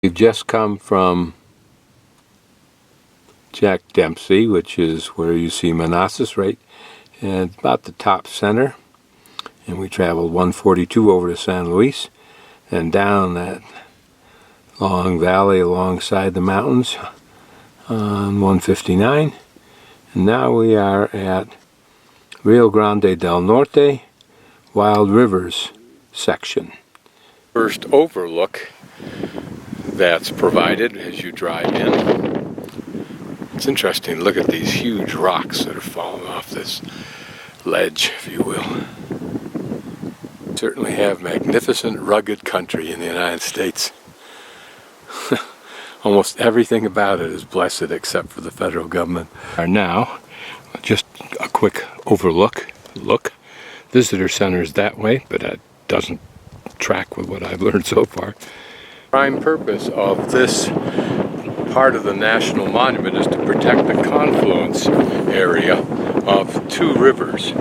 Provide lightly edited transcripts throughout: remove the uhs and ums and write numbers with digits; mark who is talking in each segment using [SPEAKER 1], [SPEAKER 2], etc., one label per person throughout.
[SPEAKER 1] We've just come from Jack Dempsey, which is where you see Manassas, right? And about the top center. And we traveled 142 over to San Luis and down that long valley alongside the mountains on 159. And now we are at Rio Grande del Norte, Wild Rivers section. First overlook that's provided as you drive in. It's interesting to look at these huge rocks that are falling off this ledge, if you will. Certainly have magnificent rugged country in the United States. Almost everything about it is blessed except for the federal government. Now, just a quick overlook. Visitor center is that way, but that doesn't track with what I've learned so far. Prime purpose of this part of the National Monument is to protect the confluence area of two rivers.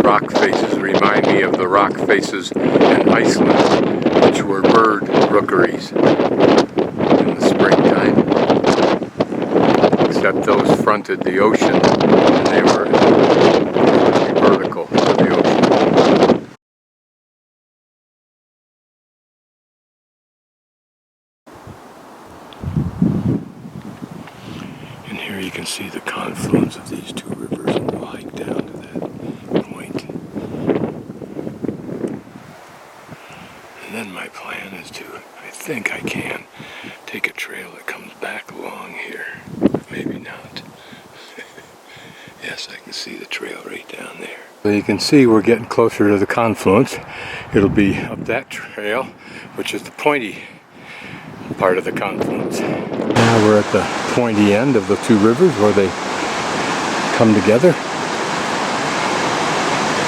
[SPEAKER 1] Rock faces remind me of the rock faces in Iceland, which were bird rookeries in the springtime. Except those fronted the ocean, and they were vertical to the ocean. And here you can see the confluence of these two rivers, and we'll hike down to that point. And then my plan is to, I think I can, take a trail that comes back along here. Maybe not. Yes, I can see the trail right down there. So you can see we're getting closer to the confluence. It'll be up that trail, which is the pointy part of the confluence. Now we're at the pointy end of the two rivers where they come together.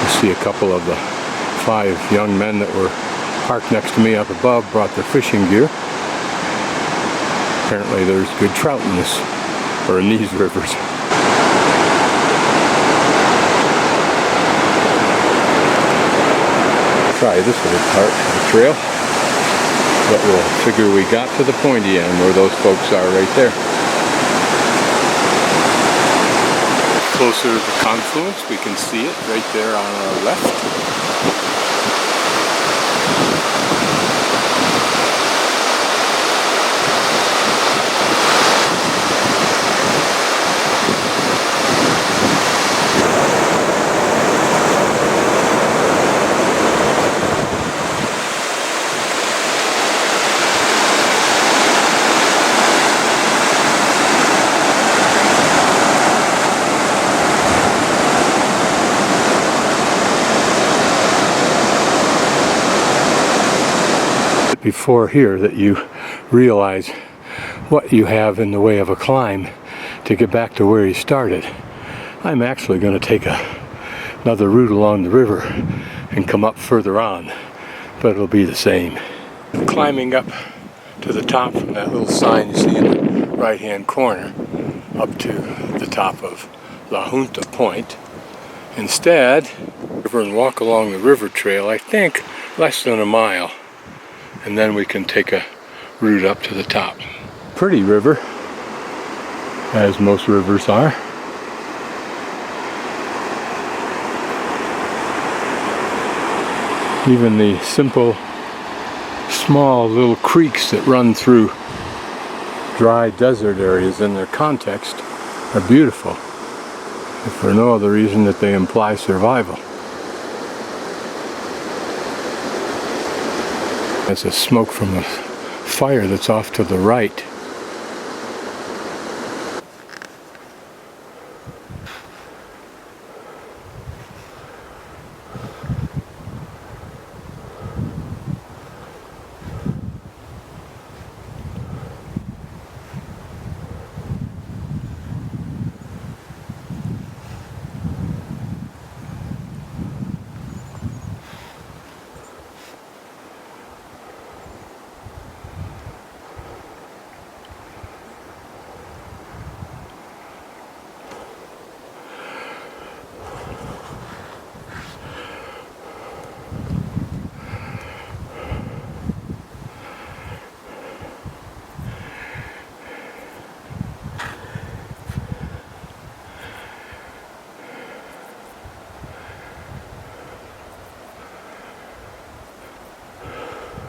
[SPEAKER 1] You see a couple of the 5 young men that were parked next to me up above brought their fishing gear. Apparently there's good trout in this, or in these rivers. Try this little part of the trail, but we'll figure we got to the pointy end where those folks are right there. Closer to the confluence, we can see it right there on our left.
[SPEAKER 2] before here that you realize what you have in the way of a climb to get back to where you started. I'm actually going to take another route along the river and come up further on, but it'll be the same. Climbing up to the top from that little sign you see in the right hand corner up to the top of La Junta Point. Instead, river and walk along the river trail, I think less than a mile, and then we can take a route up to the top. Pretty river, as most rivers are. Even the simple, small little creeks that run through dry desert areas in their context are beautiful, if for no other reason that they imply survival. There's a smoke from a fire that's off to the right.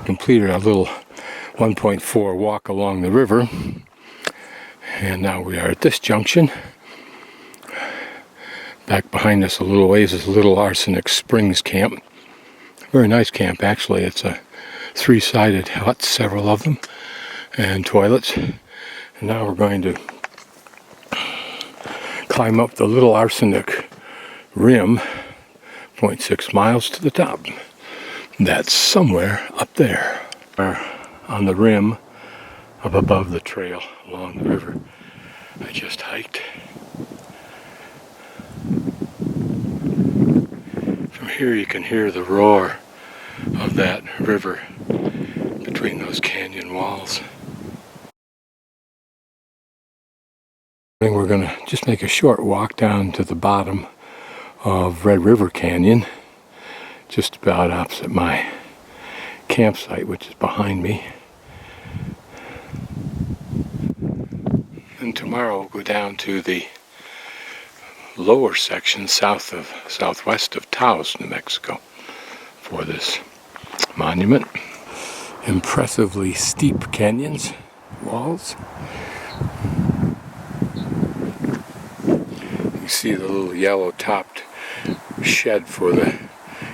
[SPEAKER 2] Completed a little 1.4 walk along the river, and now we are at this junction. Back behind us a little ways is Little Arsenic Springs camp. Very nice camp, actually. It's a three-sided hut, several of them, and toilets. And now we're going to climb up the Little Arsenic Rim, 0.6 miles to the top. That's somewhere up there. We're on the rim up above the trail along the river I just hiked. From here you can hear the roar of that river between those canyon walls. I think we're going to just make a short walk down to the bottom of Red River Canyon, just about opposite my campsite, which is behind me. And tomorrow we'll go down to the lower section southwest of Taos, New Mexico, for this monument. Impressively steep canyons, walls. You see the little yellow-topped shed for the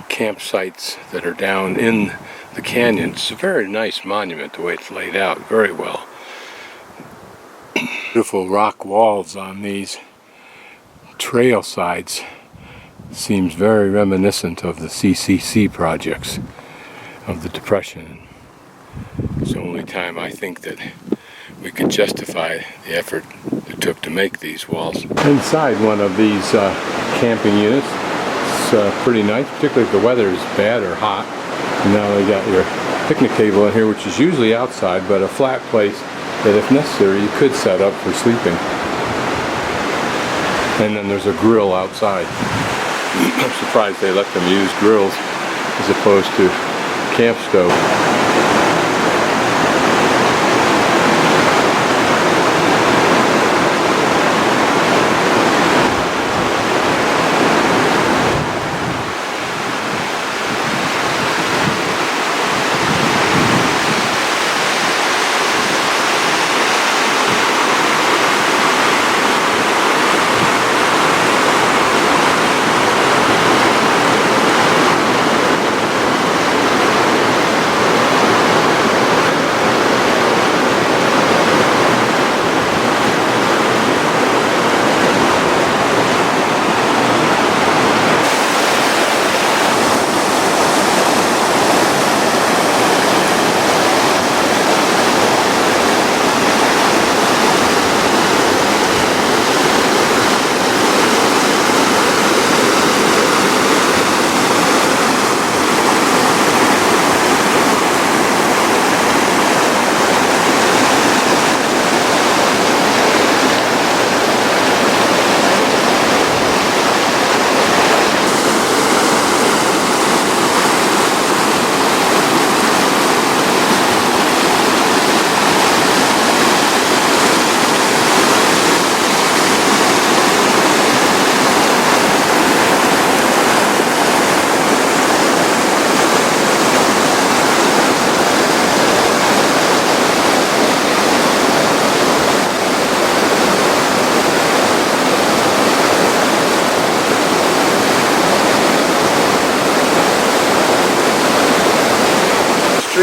[SPEAKER 2] campsites that are down in the canyon. It's a very nice monument, the way it's laid out, very well. Beautiful rock walls on these trail sides. Seems very reminiscent of the CCC projects of the Depression. It's the only time I think that we could justify the effort it took to make these walls. Inside one of these camping units, it's pretty nice, particularly if the weather is bad or hot. And now they got your picnic table in here, which is usually outside, but a flat place that if necessary you could set up for sleeping. And then there's a grill outside. I'm surprised they let them use grills as opposed to camp stove.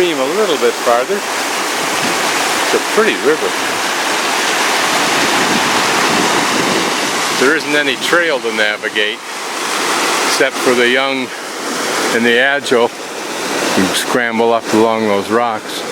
[SPEAKER 1] stream a little bit farther. It's a pretty river. There isn't any trail to navigate except for the young and the agile who scramble up along those rocks.